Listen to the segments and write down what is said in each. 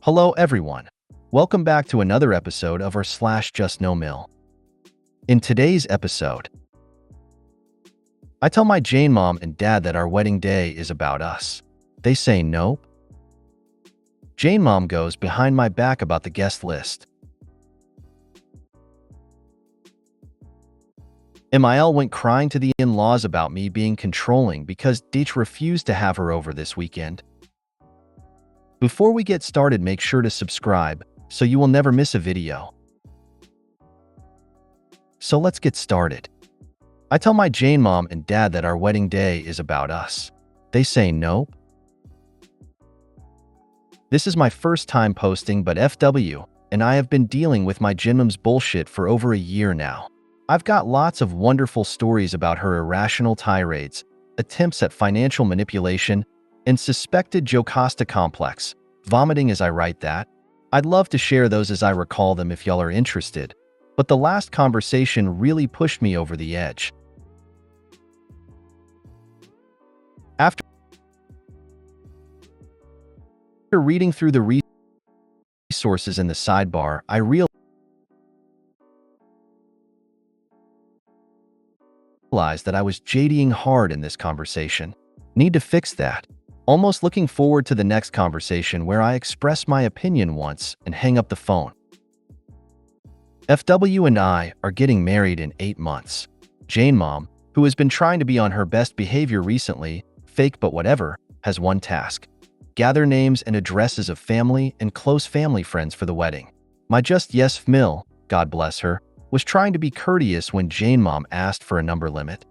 Hello everyone. Welcome back to another episode of our JustNoMil. In today's episode, I tell my JNmom and dad that our wedding day is about us. They say nope. JNmom goes behind my back about the guest list. MIL went crying to the in-laws about me being controlling because Deech refused to have her over this weekend. Before we get started, make sure to subscribe so you will never miss a video. So let's get started. I tell my JNmom and dad that our wedding day is about us. They say nope. This is my first time posting, but FW, and I have been dealing with my JNmom's bullshit for over a year now. I've got lots of wonderful stories about her irrational tirades, attempts at financial manipulation, and suspected Jocasta complex, vomiting as I write that. I'd love to share those as I recall them if y'all are interested, but the last conversation really pushed me over the edge. After reading through the resources in the sidebar, I realized that I was JDing hard in this conversation. Need to fix that. Almost looking forward to the next conversation where I express my opinion once and hang up the phone. FW and I are getting married in 8 months. JNmom, who has been trying to be on her best behavior recently, fake but whatever, has one task: gather names and addresses of family and close family friends for the wedding. My JustNoMil, God bless her, was trying to be courteous when JNmom asked for a number limit.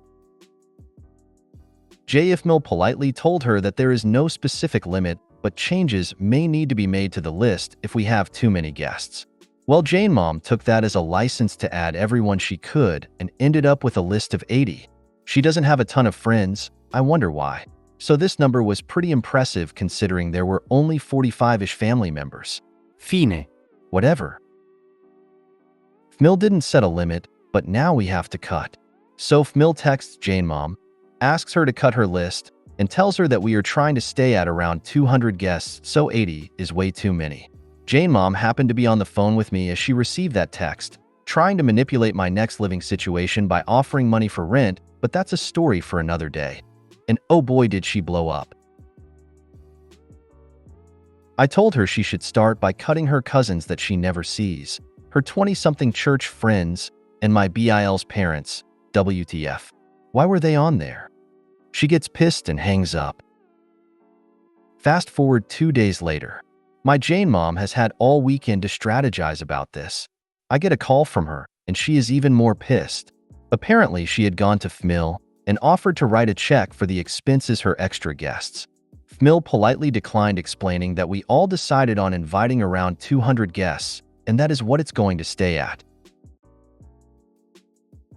JNmil politely told her that there is no specific limit, but changes may need to be made to the list if we have too many guests. Well, JNmom took that as a license to add everyone she could and ended up with a list of 80. She doesn't have a ton of friends, I wonder why. So this number was pretty impressive considering there were only 45-ish family members. Fine. Whatever. FMIL didn't set a limit, but now we have to cut. So FMIL texts JNmom, asks her to cut her list, and tells her that we are trying to stay at around 200 guests, so 80 is way too many. JNmom happened to be on the phone with me as she received that text, trying to manipulate my next living situation by offering money for rent, but that's a story for another day. And oh boy did she blow up. I told her she should start by cutting her cousins that she never sees, her 20-something church friends, and my BIL's parents. WTF. Why were they on there? She gets pissed and hangs up. Fast forward 2 days later. My JNmom has had all weekend to strategize about this. I get a call from her, and she is even more pissed. Apparently, she had gone to FMIL and offered to write a check for the expenses her extra guests. FMIL politely declined, explaining that we all decided on inviting around 200 guests, and that is what it's going to stay at.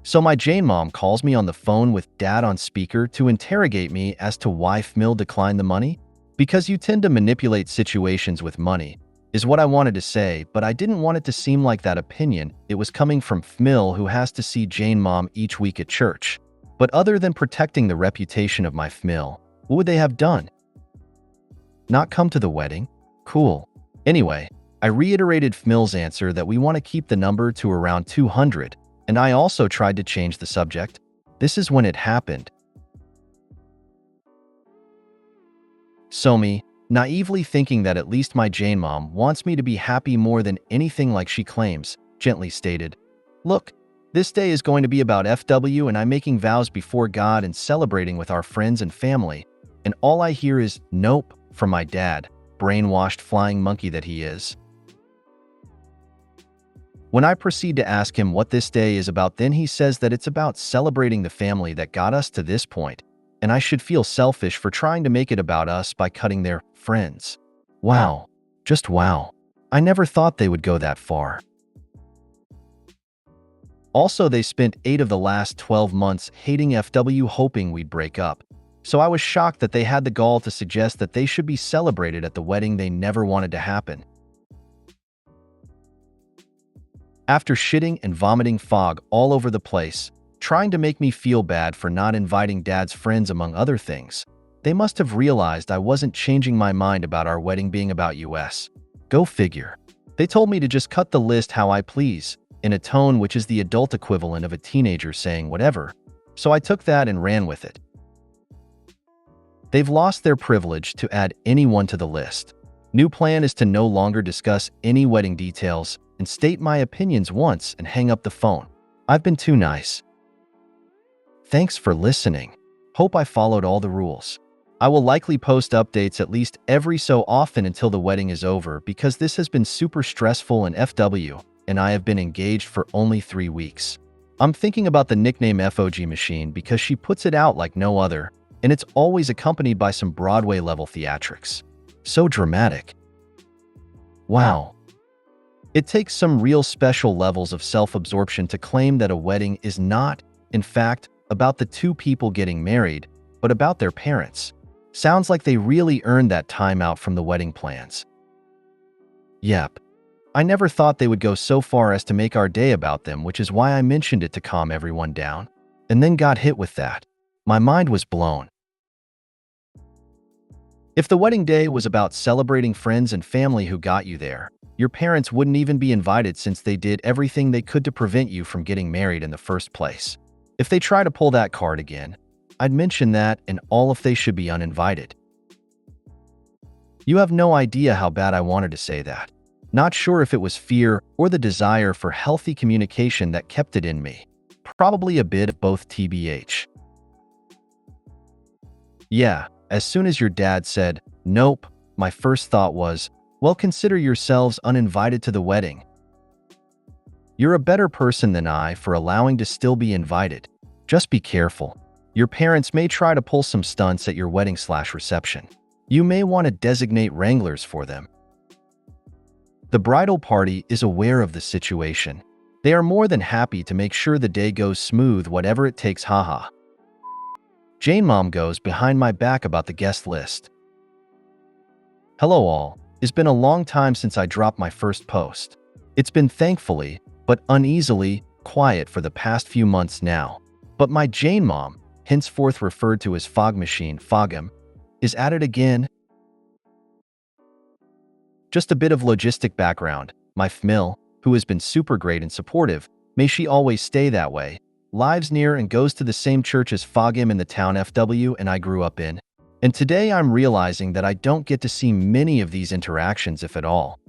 So my JNmom calls me on the phone with dad on speaker to interrogate me as to why FMIL declined the money. Because you tend to manipulate situations with money, is what I wanted to say, but I didn't want it to seem like that opinion. It was coming from FMIL, who has to see JNmom each week at church. But other than protecting the reputation of my FMIL, what would they have done? Not come to the wedding? Cool. Anyway, I reiterated FMIL's answer that we want to keep the number to around 200, and I also tried to change the subject. This is when it happened. So me, naively thinking that at least my JNmom wants me to be happy more than anything like she claims, gently stated, "Look, this day is going to be about FW and I'm making vows before God and celebrating with our friends and family." And all I hear is nope from my dad, brainwashed flying monkey that he is. When I proceed to ask him what this day is about, then he says that it's about celebrating the family that got us to this point, and I should feel selfish for trying to make it about us by cutting their friends. Wow. Just wow. I never thought they would go that far. Also, they spent 8 of the last 12 months hating FW, hoping we'd break up. So I was shocked that they had the gall to suggest that they should be celebrated at the wedding they never wanted to happen. After shitting and vomiting fog all over the place, trying to make me feel bad for not inviting dad's friends among other things, they must have realized I wasn't changing my mind about our wedding being about us. Go figure. They told me to just cut the list how I please, in a tone which is the adult equivalent of a teenager saying whatever, so I took that and ran with it. They've lost their privilege to add anyone to the list. New plan is to no longer discuss any wedding details and state my opinions once and hang up the phone. I've been too nice. Thanks for listening. Hope I followed all the rules. I will likely post updates at least every so often until the wedding is over because this has been super stressful and FW, and I have been engaged for only 3 weeks. I'm thinking about the nickname FOG machine because she puts it out like no other, and it's always accompanied by some Broadway-level theatrics. So dramatic. Wow. It takes some real special levels of self-absorption to claim that a wedding is not, in fact, about the two people getting married, but about their parents. Sounds like they really earned that time out from the wedding plans. Yep. I never thought they would go so far as to make our day about them, which is why I mentioned it to calm everyone down, and then got hit with that. My mind was blown. If the wedding day was about celebrating friends and family who got you there, your parents wouldn't even be invited since they did everything they could to prevent you from getting married in the first place. If they try to pull that card again, I'd mention that and all if they should be uninvited. You have no idea how bad I wanted to say that. Not sure if it was fear or the desire for healthy communication that kept it in me. Probably a bit of both TBH. Yeah, as soon as your dad said, nope, my first thought was, well, consider yourselves uninvited to the wedding. You're a better person than I for allowing to still be invited. Just be careful. Your parents may try to pull some stunts at your wedding/reception. You may want to designate wranglers for them. The bridal party is aware of the situation. They are more than happy to make sure the day goes smooth, whatever it takes, haha. JNmom goes behind my back about the guest list. Hello all. It's been a long time since I dropped my first post. It's been thankfully, but uneasily, quiet for the past few months now. But my JNmom, henceforth referred to as Fog Machine, Fogem, is at it again. Just a bit of logistic background. My FMIL, who has been super great and supportive, may she always stay that way, lives near and goes to the same church as Fogem in the town FW and I grew up in. And today I'm realizing that I don't get to see many of these interactions, if at all.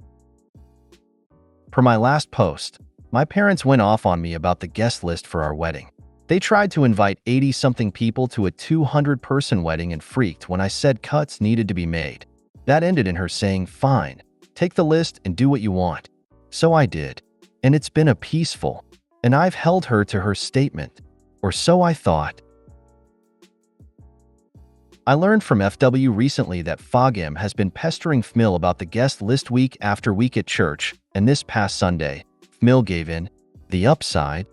Per my last post, my parents went off on me about the guest list for our wedding. They tried to invite 80-something people to a 200-person wedding and freaked when I said cuts needed to be made. That ended in her saying, fine, take the list and do what you want. So I did. And it's been a peaceful, and I've held her to her statement. Or so I thought. I learned from FW recently that Fogem has been pestering FMIL about the guest list week after week at church, and this past Sunday, FMIL gave in. The upside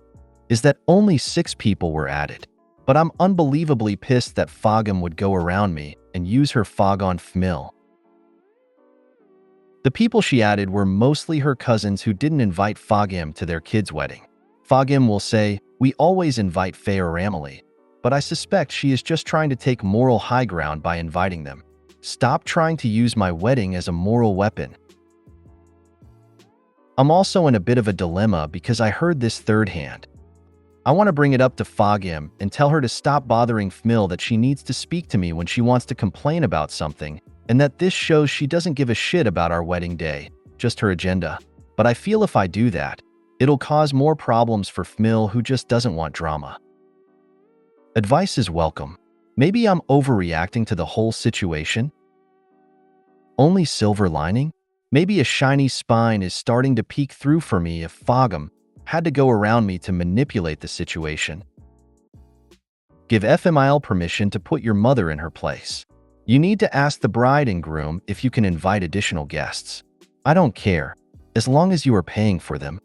is that only 6 people were added. But I'm unbelievably pissed that Fogem would go around me and use her fog on FMIL. The people she added were mostly her cousins who didn't invite Fogem to their kid's wedding. Fogem will say, we always invite Faye or Emily, but I suspect she is just trying to take moral high ground by inviting them. Stop trying to use my wedding as a moral weapon. I'm also in a bit of a dilemma because I heard this third hand. I want to bring it up to Fogem and tell her to stop bothering FMIL, that she needs to speak to me when she wants to complain about something, and that this shows she doesn't give a shit about our wedding day, just her agenda. But I feel if I do that, it'll cause more problems for FMIL, who just doesn't want drama. Advice is welcome. Maybe I'm overreacting to the whole situation? Only silver lining? Maybe a shiny spine is starting to peek through for me if Fogem had to go around me to manipulate the situation. Give FMIL permission to put your mother in her place. You need to ask the bride and groom if you can invite additional guests. I don't care, as long as you are paying for them.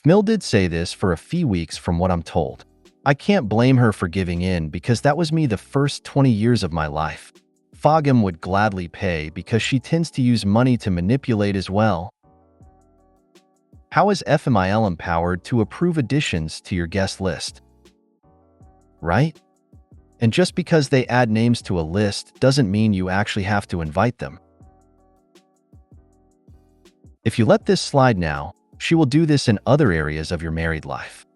FMIL did say this for a few weeks from what I'm told. I can't blame her for giving in because that was me the first 20 years of my life. Fogem would gladly pay because she tends to use money to manipulate as well. How is FMIL empowered to approve additions to your guest list? Right? And just because they add names to a list doesn't mean you actually have to invite them. If you let this slide now, she will do this in other areas of your married life.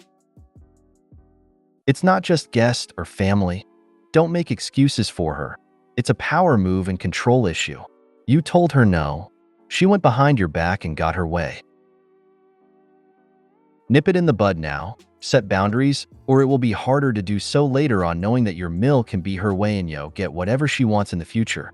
It's not just guest or family. Don't make excuses for her. It's a power move and control issue. You told her no. She went behind your back and got her way. Nip it in the bud now. Set boundaries, or it will be harder to do so later on, knowing that your Mil can be her way and get whatever she wants in the future.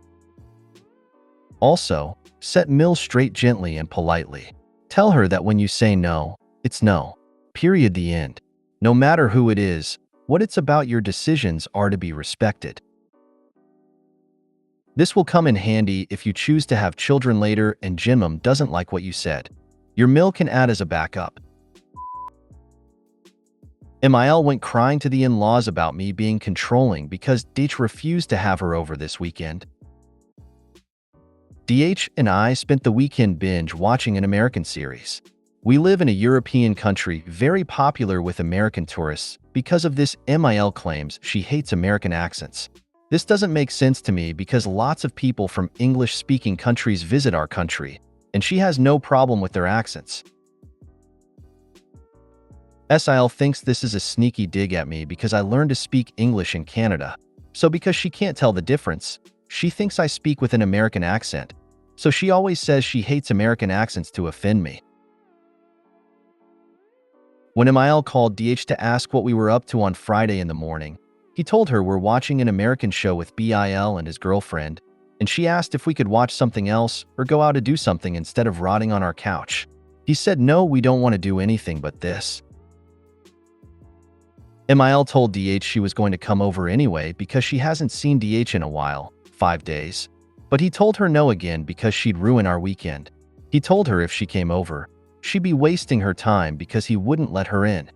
Also, set Mil straight gently and politely. Tell her that when you say no, it's no. Period. The end. No matter who it is, what it's about, your decisions are to be respected. This will come in handy if you choose to have children later and JNmom doesn't like what you said. Your Mil can add as a backup. Mil went crying to the in-laws about me being controlling because DH refused to have her over this weekend. DH and I spent the weekend binge watching an American series. We live in a European country very popular with American tourists. Because of this, Mil claims she hates American accents. This doesn't make sense to me because lots of people from English-speaking countries visit our country, and she has no problem with their accents. SIL thinks this is a sneaky dig at me because I learned to speak English in Canada. So because she can't tell the difference, she thinks I speak with an American accent. So she always says she hates American accents to offend me. When Mil called DH to ask what we were up to on Friday in the morning, he told her we're watching an American show with Bil and his girlfriend, and she asked if we could watch something else or go out to do something instead of rotting on our couch. He said no, we don't want to do anything but this. Mil told DH she was going to come over anyway because she hasn't seen DH in a while, 5 days. But he told her no again because she'd ruin our weekend. He told her if she came over, she'd be wasting her time because he wouldn't let her in.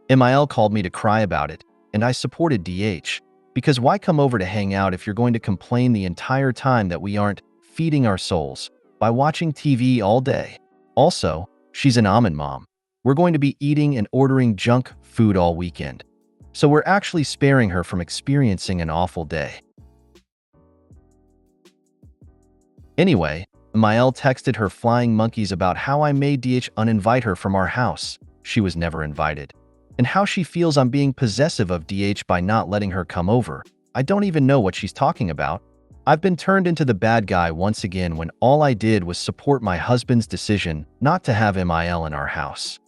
Mil called me to cry about it, and I supported DH, because why come over to hang out if you're going to complain the entire time that we aren't feeding our souls by watching TV all day? Also, she's an JNmom. We're going to be eating and ordering junk food all weekend, so we're actually sparing her from experiencing an awful day. Anyway, Mil texted her flying monkeys about how I made DH uninvite her from our house. She was never invited. And how she feels I'm being possessive of DH by not letting her come over. I don't even know what she's talking about. I've been turned into the bad guy once again when all I did was support my husband's decision not to have Mil in our house.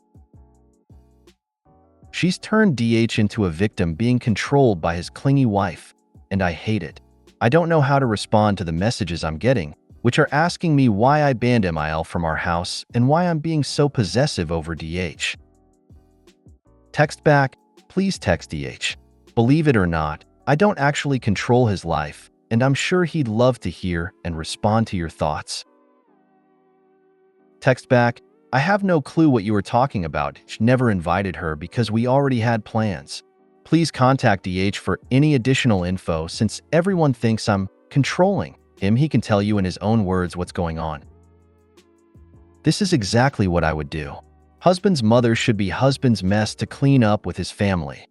She's turned DH into a victim being controlled by his clingy wife, and I hate it. I don't know how to respond to the messages I'm getting, which are asking me why I banned Mil from our house and why I'm being so possessive over DH. Text back, please text DH. Believe it or not, I don't actually control his life, and I'm sure he'd love to hear and respond to your thoughts. Text back, I have no clue what you were talking about. Never invited her because we already had plans. Please contact DH for any additional info since everyone thinks I'm controlling him. He can tell you in his own words what's going on. This is exactly what I would do. Husband's mother should be husband's mess to clean up with his family.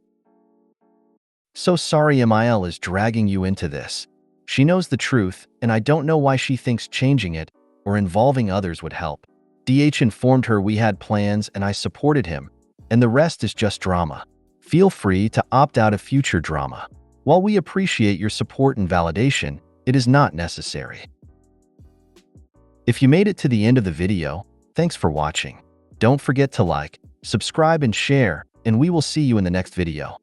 So sorry Mil is dragging you into this. She knows the truth, and I don't know why she thinks changing it or involving others would help. DH informed her we had plans and I supported him, and the rest is just drama. Feel free to opt out of future drama. While we appreciate your support and validation, it is not necessary. If you made it to the end of the video, thanks for watching. Don't forget to like, subscribe, and share, and we will see you in the next video.